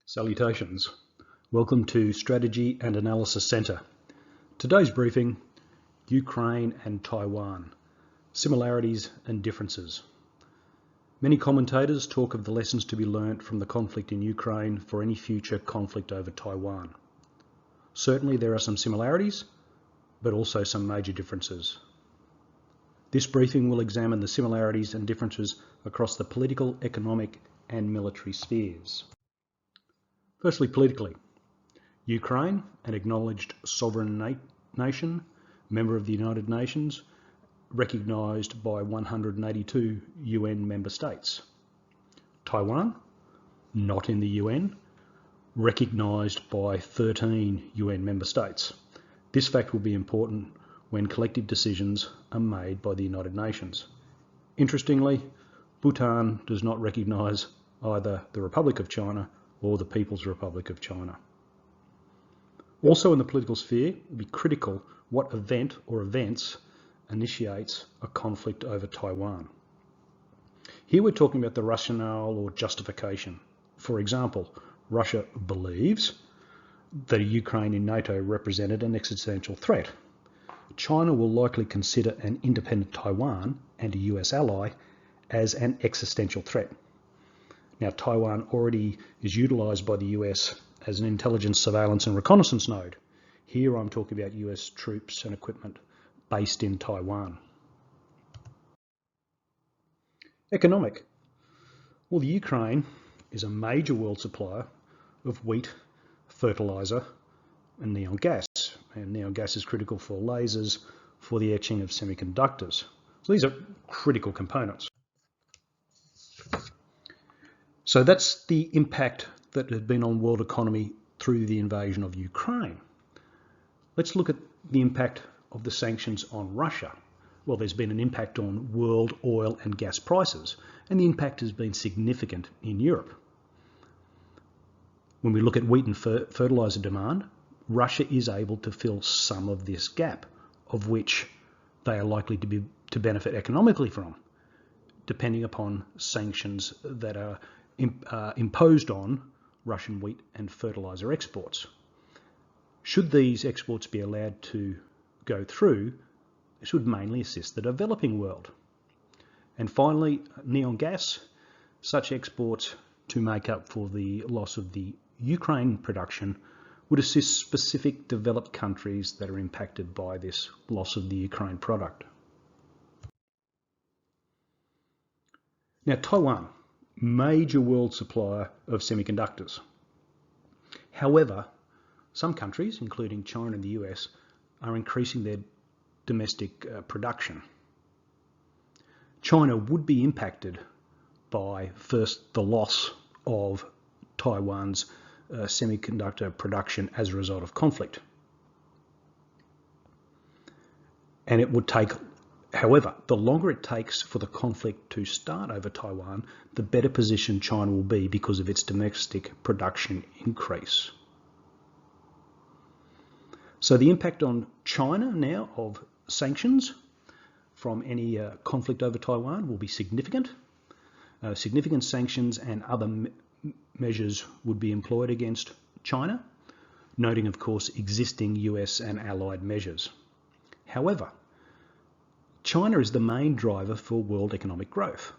Salutations. Welcome to Strategy and Analysis Centre. Today's briefing, Ukraine and Taiwan, similarities and differences. Many commentators talk of the lessons to be learnt from the conflict in Ukraine for any future conflict over Taiwan. Certainly there are some similarities, but also some major differences. This briefing will examine the similarities and differences across the political, economic and military spheres. Firstly, politically, Ukraine, an acknowledged sovereign nation, member of the United Nations, recognised by 182 UN member states. Taiwan, not in the UN, recognised by 13 UN member states. This fact will be important when collective decisions are made by the United Nations. Interestingly, Bhutan does not recognise either the Republic of China or the People's Republic of China. Also in the political sphere, it will be critical what event or events initiates a conflict over Taiwan. Here we're talking about the rationale or justification. For example, Russia believes that Ukraine in NATO represented an existential threat. China will likely consider an independent Taiwan and a US ally as an existential threat. Now, Taiwan already is utilised by the US as an intelligence, surveillance and reconnaissance node. Here I'm talking about US troops and equipment based in Taiwan. Economic. Well, the Ukraine is a major world supplier of wheat, fertilizer and neon gas. And neon gas is critical for lasers, for the etching of semiconductors. So these are critical components. So that's the impact that has been on world economy through the invasion of Ukraine. Let's look at the impact of the sanctions on Russia. Well, there's been an impact on world oil and gas prices, and the impact has been significant in Europe. When we look at wheat and fertilizer demand, Russia is able to fill some of this gap, of which they are likely to benefit economically from, depending upon sanctions that are imposed on Russian wheat and fertilizer exports. Should these exports be allowed to go through, this would mainly assist the developing world. And finally, neon gas, such exports to make up for the loss of the Ukraine production would assist specific developed countries that are impacted by this loss of the Ukraine product. Now, Taiwan, major world supplier of semiconductors. However, some countries, including China and the US, are increasing their domestic production. China would be impacted by, first, the loss of Taiwan's semiconductor production as a result of conflict. And it would take, however, the longer it takes for the conflict to start over Taiwan, the better position China will be because of its domestic production increase. So the impact on China now of sanctions from any conflict over Taiwan will be significant. Significant sanctions and other measures would be employed against China, noting of course existing US and allied measures. However, China is the main driver for world economic growth.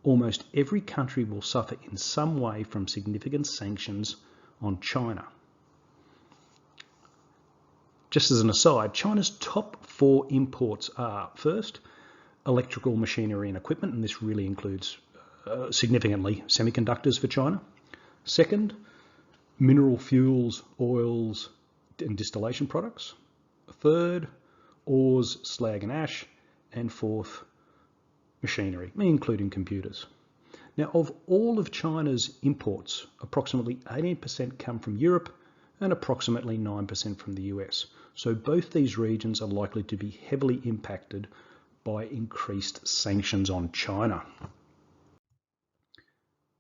Almost every country will suffer in some way from significant sanctions on China. Just as an aside, China's top 4 imports are, first, electrical machinery and equipment, and this really includes significantly semiconductors for China. Second, mineral fuels, oils and distillation products. Third, ores, slag and ash. And fourth, machinery, including computers. Now, of all of China's imports, approximately 18% come from Europe and approximately 9% from the US. So both these regions are likely to be heavily impacted by increased sanctions on China.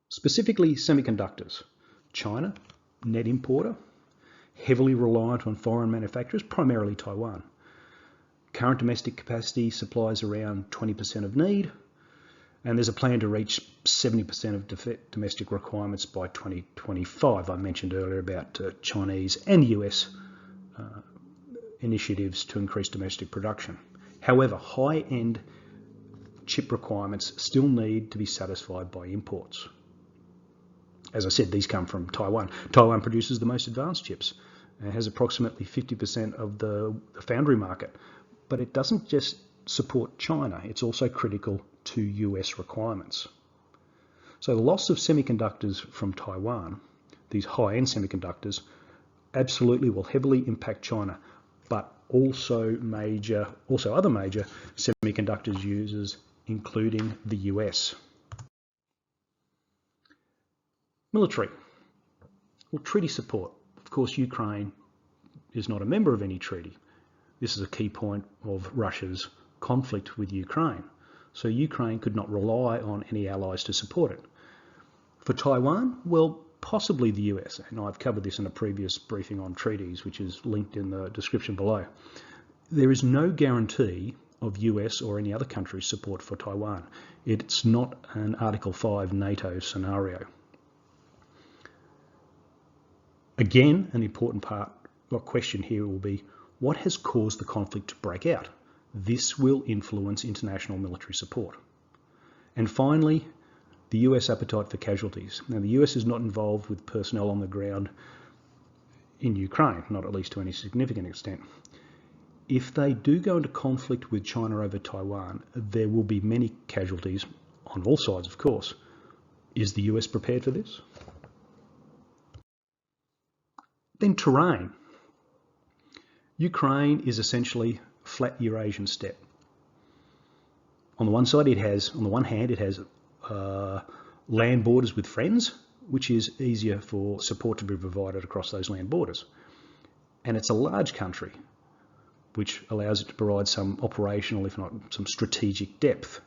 Specifically semiconductors. China, net importer, heavily reliant on foreign manufacturers, primarily Taiwan. Current domestic capacity supplies around 20% of need. And there's a plan to reach 70% of domestic requirements by 2025. I mentioned earlier about Chinese and US initiatives to increase domestic production. However, high-end chip requirements still need to be satisfied by imports. As I said, these come from Taiwan. Taiwan produces the most advanced chips and has approximately 50% of the foundry market. But it doesn't just support China, it's also critical to US requirements. So the loss of semiconductors from Taiwan, these high-end semiconductors, absolutely will heavily impact China, but also other major semiconductors users, including the US. Military. Well, treaty support. Of course, Ukraine is not a member of any treaty. This is a key point of Russia's conflict with Ukraine. So Ukraine could not rely on any allies to support it. For Taiwan, well, possibly the US, and I've covered this in a previous briefing on treaties, which is linked in the description below. There is no guarantee of US or any other country's support for Taiwan. It's not an Article 5 NATO scenario. Again, an important part or question here will be, what has caused the conflict to break out? This will influence international military support. And finally, the US appetite for casualties. Now, the US is not involved with personnel on the ground in Ukraine, not at least to any significant extent. If they do go into conflict with China over Taiwan, there will be many casualties on all sides, of course. Is the US prepared for this? Then terrain. Ukraine is essentially flat Eurasian steppe. On the one hand, it has land borders with friends, which is easier for support to be provided across those land borders. And it's a large country, which allows it to provide some operational, if not some strategic depth.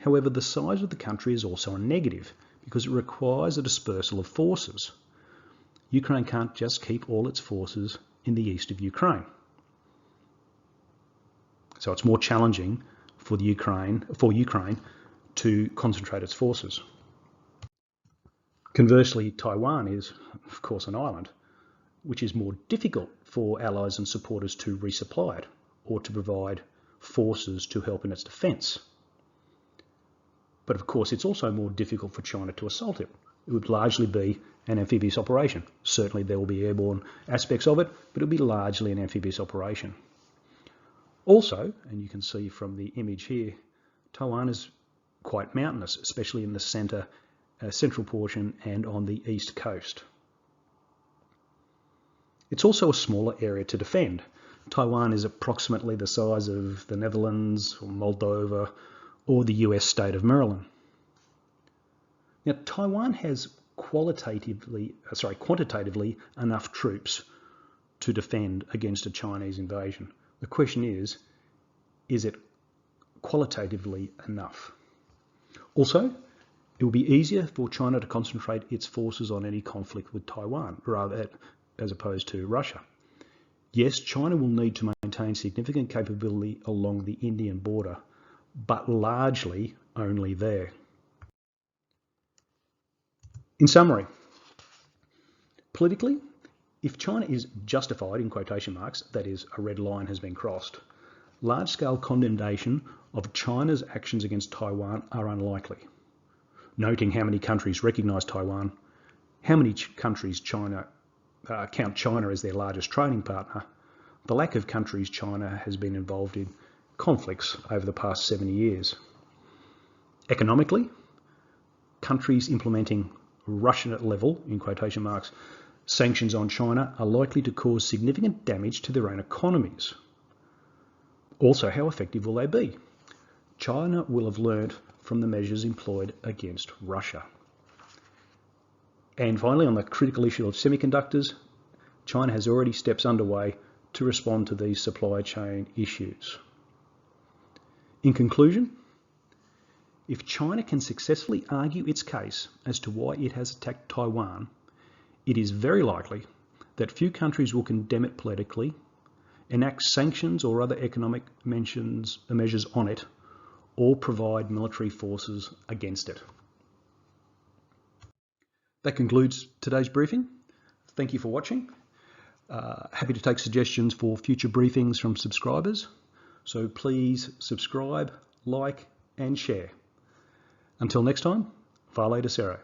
However, the size of the country is also a negative because it requires a dispersal of forces. Ukraine can't just keep all its forces in the east of Ukraine. So it's more challenging for Ukraine to concentrate its forces. Conversely, Taiwan is, of course, an island, which is more difficult for allies and supporters to resupply it or to provide forces to help in its defence. But of course, it's also more difficult for China to assault it. It would largely be an amphibious operation. Certainly there will be airborne aspects of it, but it will be largely an amphibious operation. Also, and you can see from the image here, Taiwan is quite mountainous, especially in the central portion and on the east coast. It's also a smaller area to defend. Taiwan is approximately the size of the Netherlands or Moldova or the US state of Maryland. Now, Taiwan has quantitatively enough troops to defend against a Chinese invasion. The question is it qualitatively enough? Also, it will be easier for China to concentrate its forces on any conflict with Taiwan, as opposed to Russia. Yes, China will need to maintain significant capability along the Indian border, but largely only there. In summary, politically, if China is justified, in quotation marks, that is, a red line has been crossed, large-scale condemnation of China's actions against Taiwan are unlikely. Noting how many countries recognise Taiwan, how many countries count China as their largest trading partner, the lack of countries China has been involved in conflicts over the past 70 years. Economically, countries implementing Russian-level, in quotation marks, sanctions on China are likely to cause significant damage to their own economies. Also, how effective will they be? China will have learned from the measures employed against Russia. And finally, on the critical issue of semiconductors, China has already steps underway to respond to these supply chain issues. In conclusion, if China can successfully argue its case as to why it has attacked Taiwan, it is very likely that few countries will condemn it politically, enact sanctions or other economic measures on it, or provide military forces against it. That concludes today's briefing. Thank you for watching. Happy to take suggestions for future briefings from subscribers. So please subscribe, like and share. Until next time, Fale de Cero.